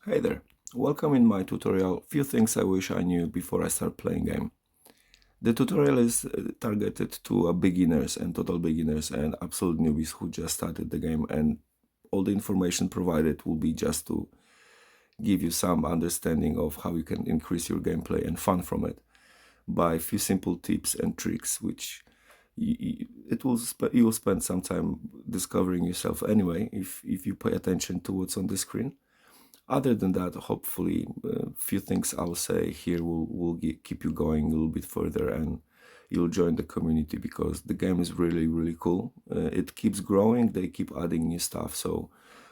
Hey there, welcome in my tutorial. Few things I wish I knew before I start playing game. The tutorial is targeted to beginners and total beginners and absolute newbies who just started the game, and all the information provided will be just to give you some understanding of how you can increase your gameplay and fun from it by a few simple tips and tricks which you will spend some time discovering yourself anyway if you pay attention to what's on the screen. Other than that, hopefully, a few things I'll say here will keep you going a little bit further, and you'll join the community because the game is really, really cool. It keeps growing, they keep adding new stuff, so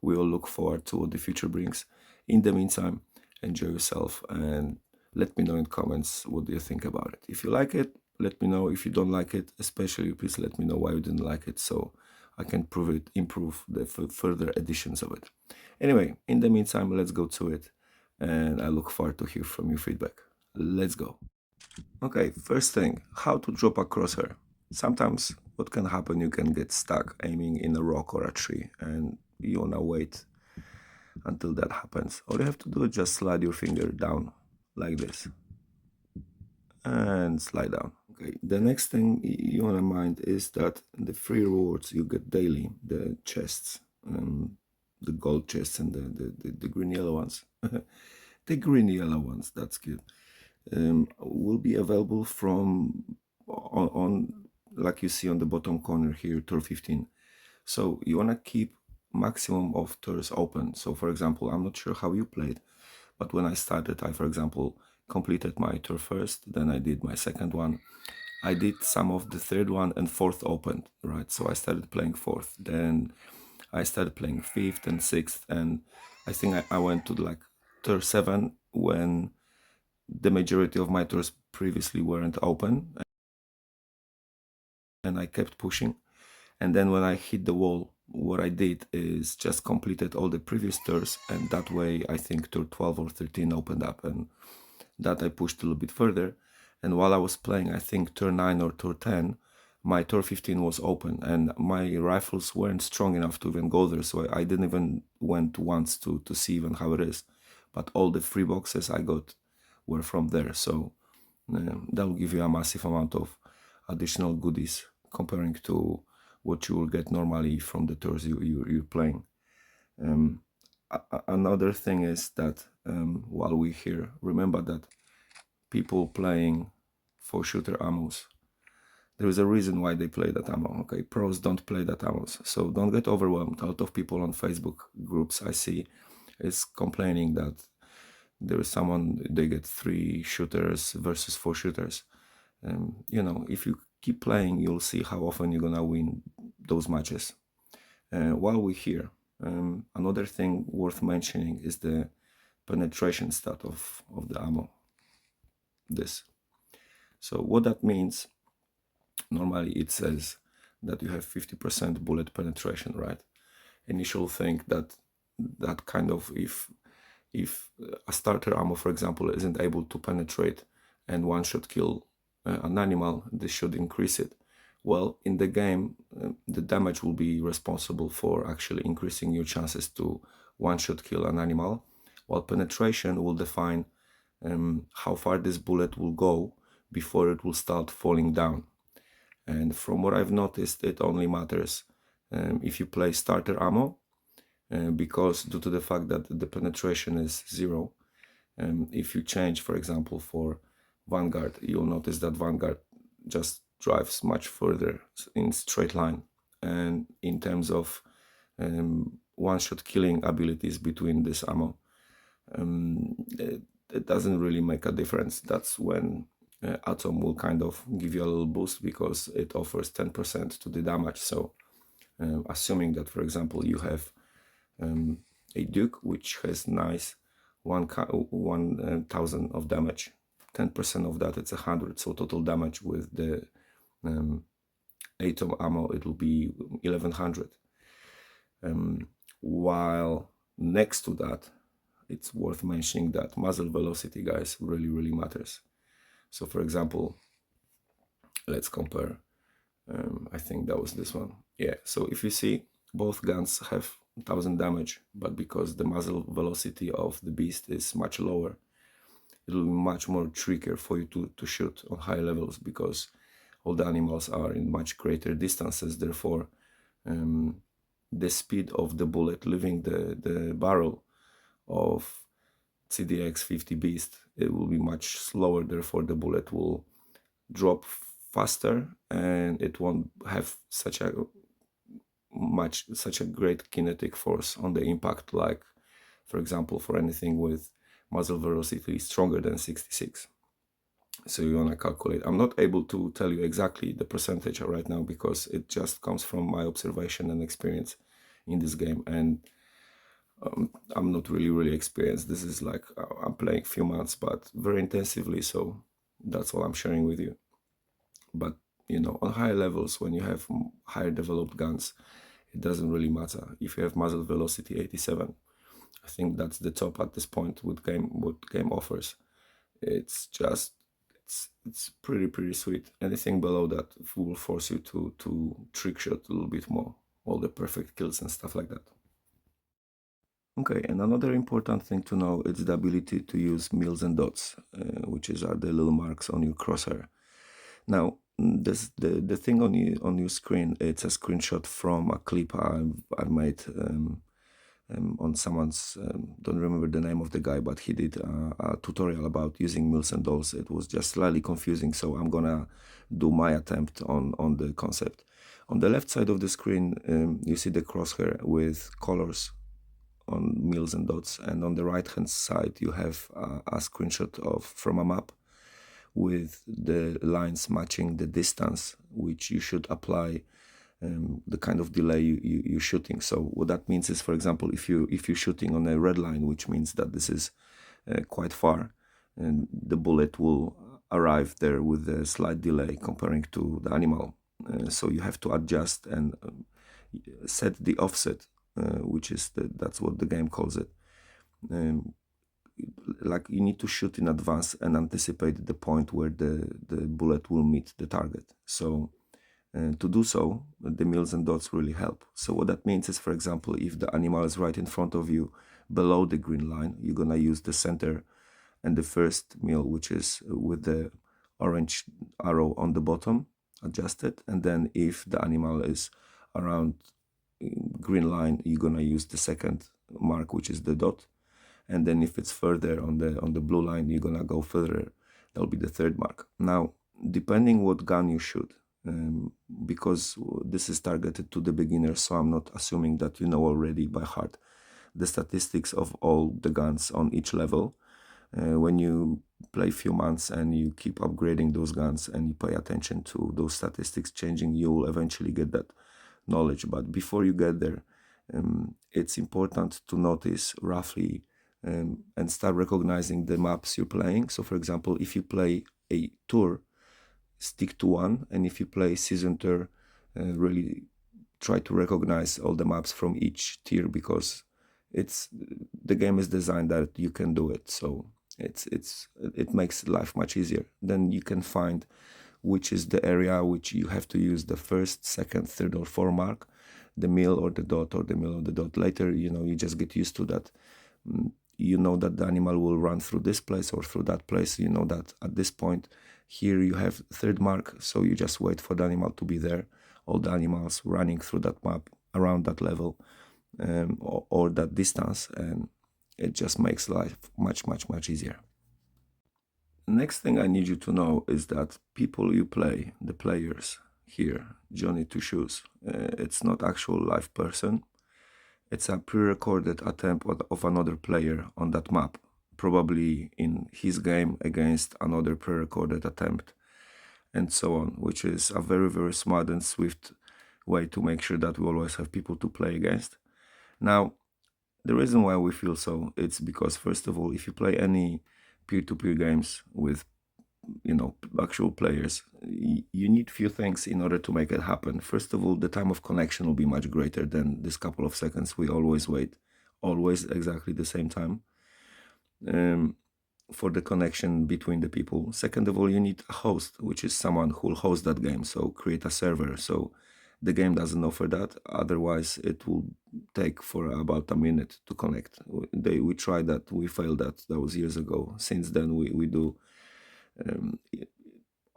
we all look forward to what the future brings. In the meantime, enjoy yourself and let me know in comments what do you think about it. If you like it, let me know. If you don't like it, especially please let me know why you didn't like it so I can improve the further editions of it. Anyway, in the meantime, let's go to it, and I look forward to hear from your feedback. Let's go. Okay, first thing, how to drop a crosshair. Sometimes what can happen, you can get stuck aiming in a rock or a tree, and you wanna wait until that happens. All you have to do is just slide your finger down like this, and slide down. Okay, the next thing you wanna mind is that the free rewards you get daily, the chests, the gold chests and the green yellow ones, the green yellow ones, that's good, will be available from on like you see on the bottom corner here, tour 15. So you want to keep maximum of tours open. So for example, I'm not sure how you played, but when I started, I for example completed my tour first, then I did my second one, I did some of the third one, and fourth opened, right? So I started playing fourth, then I started playing fifth and sixth, and I think I went to like tour 7 when the majority of my tours previously weren't open, and I kept pushing. And then when I hit the wall, what I did is just completed all the previous tours, and that way I think tour 12 or 13 opened up, and that I pushed a little bit further. And while I was playing, I think tour 9 or tour 10, my tour 15 was open, and my rifles weren't strong enough to even go there, so I didn't even went once to see even how it is. But all the free boxes I got were from there, so that will give you a massive amount of additional goodies comparing to what you will get normally from the tours you're playing. Another thing is that while we're here, remember that people playing 4-shooter ammos, there is a reason why they play that ammo. Okay, pros don't play that ammos, so don't get overwhelmed. A lot of people on Facebook groups I see is complaining that there is someone, they get 3 shooters versus 4 shooters. You know, if you keep playing, you'll see how often you're gonna win those matches. While we're here, another thing worth mentioning is the penetration stat of the ammo. This. So what that means, normally it says that you have 50% bullet penetration, right? Initial think that kind of, if a starter ammo, for example, isn't able to penetrate and one shot kill an animal, this should increase it. Well, in the game, the damage will be responsible for actually increasing your chances to one shot kill an animal, while penetration will define how far this bullet will go before it will start falling down. And from what I've noticed, it only matters if you play starter ammo, because due to the fact that the penetration is 0, if you change, for example, for Vanguard, you'll notice that Vanguard just drives much further in straight line. And in terms of one-shot killing abilities between this ammo, it doesn't really make a difference. That's when Atom will kind of give you a little boost because it offers 10% to the damage. So assuming that, for example, you have a Duke which has nice 1,000 of damage, 10% of that, it's 100, so total damage with the Atom ammo, it will be 1100. While next to that, it's worth mentioning that muzzle velocity, guys, really matters. So for example, let's compare. I think that was this one. Yeah, so if you see, both guns have 1000 damage, but because the muzzle velocity of the beast is much lower, it will be much more trickier for you to shoot on high levels, because all the animals are in much greater distances. Therefore, the speed of the bullet leaving the barrel of CDX 50 Beast, it will be much slower. Therefore, the bullet will drop faster, and it won't have such a great kinetic force on the impact, like, for example, for anything with muzzle velocity stronger than 66. So you want to calculate. I'm not able to tell you exactly the percentage right now, because it just comes from my observation and experience in this game, and I'm not really experienced. This is like, I'm playing a few months, but very intensively, so that's what I'm sharing with you. But you know, on higher levels, when you have higher developed guns, it doesn't really matter. If you have muzzle velocity 87, I think that's the top at this point with what game offers. It's just, it's pretty sweet. Anything below that will force you to trick shot a little bit more, all the perfect kills and stuff like that. Okay, and another important thing to know is the ability to use mills and dots, which are the little marks on your crosshair. Now, the thing on your screen, it's a screenshot from a clip I made on someone's, don't remember the name of the guy, but he did a tutorial about using mills and dots. It was just slightly confusing, so I'm gonna do my attempt on the concept. On the left side of the screen, you see the crosshair with colors on mills and dots, and on the right hand side you have a screenshot from a map with the lines matching the distance which you should apply, the kind of delay you're shooting. So what that means is, for example, if you're shooting on a red line, which means that this is quite far, and the bullet will arrive there with a slight delay comparing to the animal. So you have to adjust and set the offset, which is that's what the game calls it. Like, you need to shoot in advance and anticipate the point where the bullet will meet the target. So to do so, the mills and dots really help. So what that means is, for example, if the animal is right in front of you below the green line, you're gonna use the center and the first mill, which is with the orange arrow on the bottom, adjusted. And then if the animal is around green line, you're gonna use the second mark, which is the dot. And then if it's further on the blue line, you're gonna go further. That'll be the third mark. Now, depending what gun you shoot, because this is targeted to the beginners, so I'm not assuming that you know already by heart the statistics of all the guns on each level. When you play a few months and you keep upgrading those guns and you pay attention to those statistics changing, you'll eventually get that knowledge. But before you get there, it's important to notice roughly and start recognizing the maps you're playing. So for example, if you play a tour, stick to one, and if you play season tour, really try to recognize all the maps from each tier, because the game is designed that you can do it. So it makes life much easier. Then you can find which is the area which you have to use the first, second, third, or fourth mark, the mill or the dot, or the mill or the dot. Later, you just get used to that. You know that the animal will run through this place or through that place. You know that at this point here you have third mark, so you just wait for the animal to be there. All the animals running through that map around that level, or that distance, and it just makes life much easier. Next thing I need you to know is that people you play, the players here, Johnny Two Shoes, it's not actual live person. It's a pre-recorded attempt of another player on that map, probably in his game against another pre-recorded attempt, and so on, which is a very smart and swift way to make sure that we always have people to play against. Now, the reason why we feel so, it's because, first of all, if you play any peer-to-peer games with actual players, you need few things in order to make it happen. First of all, the time of connection will be much greater than this couple of seconds we always wait, always exactly the same time, for the connection between the people. Second of all, you need a host, which is someone who will host that game, so create a server. So the game doesn't offer that, otherwise it will take for about a minute to connect. We tried that, we failed that. That was years ago. Since then, we do.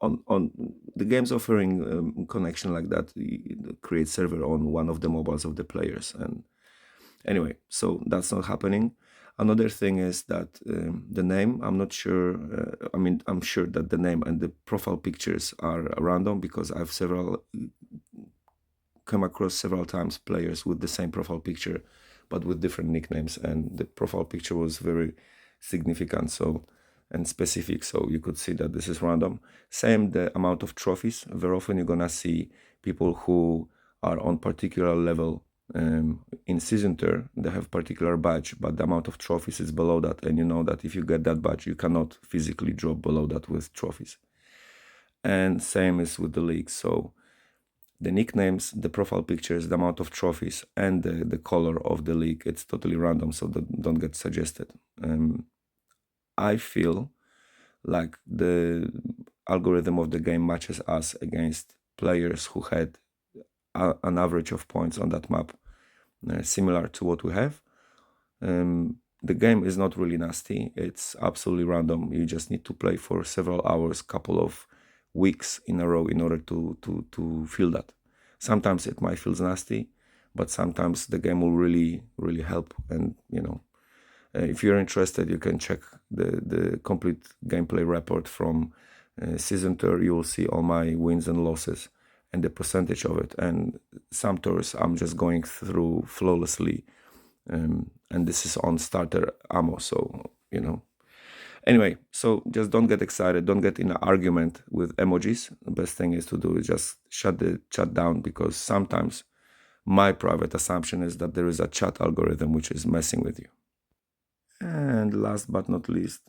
On the games offering connection like that, you create server on one of the mobiles of the players. And anyway, so that's not happening. Another thing is that the name, I'm not sure. I'm sure that the name and the profile pictures are random, because I've come across several times players with the same profile picture, but with different nicknames, and the profile picture was very significant, so, and specific, so you could see that this is random. Same the amount of trophies. Very often you're gonna see people who are on particular level in season tier, they have particular badge, but the amount of trophies is below that, and you know that if you get that badge, you cannot physically drop below that with trophies. And same is with the league. So the nicknames, the profile pictures, the amount of trophies, and the color of the league, it's totally random, so don't get suggested. I feel like the algorithm of the game matches us against players who had an average of points on that map similar to what we have. The game is not really nasty. It's absolutely random. You just need to play for several hours, couple of weeks in a row in order to feel that. Sometimes it might feel nasty, but sometimes the game will really help. And if you're interested, you can check the complete gameplay report from season tour. You will see all my wins and losses and the percentage of it. And some tours I'm just going through flawlessly, and this is on starter ammo, so anyway, so just don't get excited, don't get in an argument with emojis. The best thing is to do is just shut the chat down, because sometimes my private assumption is that there is a chat algorithm which is messing with you. And last but not least,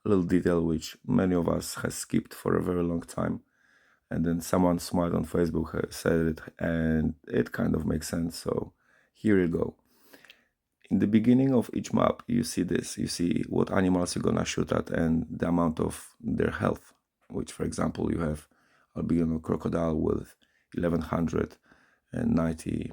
a little detail which many of us has skipped for a very long time, and then someone smart on Facebook said it, and it kind of makes sense, so here you go. In the beginning of each map, you see this. You see what animals you're gonna shoot at and the amount of their health, which, for example, you have albino crocodile with 1190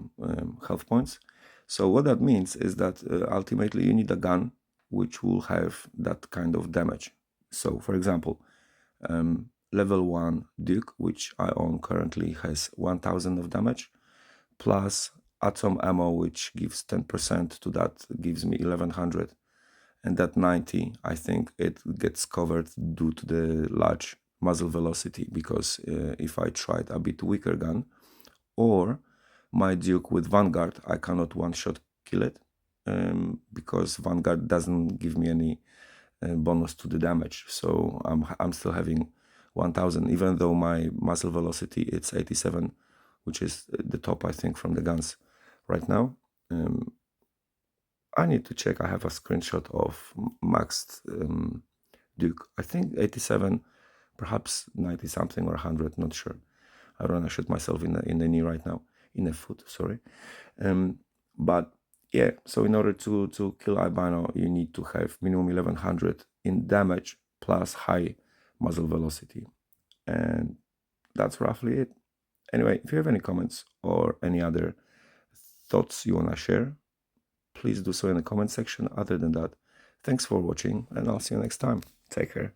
health points. So what that means is that ultimately you need a gun which will have that kind of damage. So, for example, level 1 Duke, which I own currently, has 1000 of damage, plus atom ammo, which gives 10% to that, gives me 1100, and that 90, I think it gets covered due to the large muzzle velocity, because if I tried a bit weaker gun, or my Duke with Vanguard, I cannot one-shot kill it, because Vanguard doesn't give me any bonus to the damage, so I'm still having 1000, even though my muzzle velocity, it's 87, which is the top, I think, from the guns right now. I need to check. I have a screenshot of maxed Duke. I think 87, perhaps 90 something or 100, not sure. I don't want to shoot myself in the knee right now, in the foot, sorry. But yeah, so in order to kill albino, you need to have minimum 1100 in damage plus high muzzle velocity. And that's roughly it. Anyway, if you have any comments or any other thoughts you want to share, please do so in the comment section. Other than that, thanks for watching, and I'll see you next time. Take care.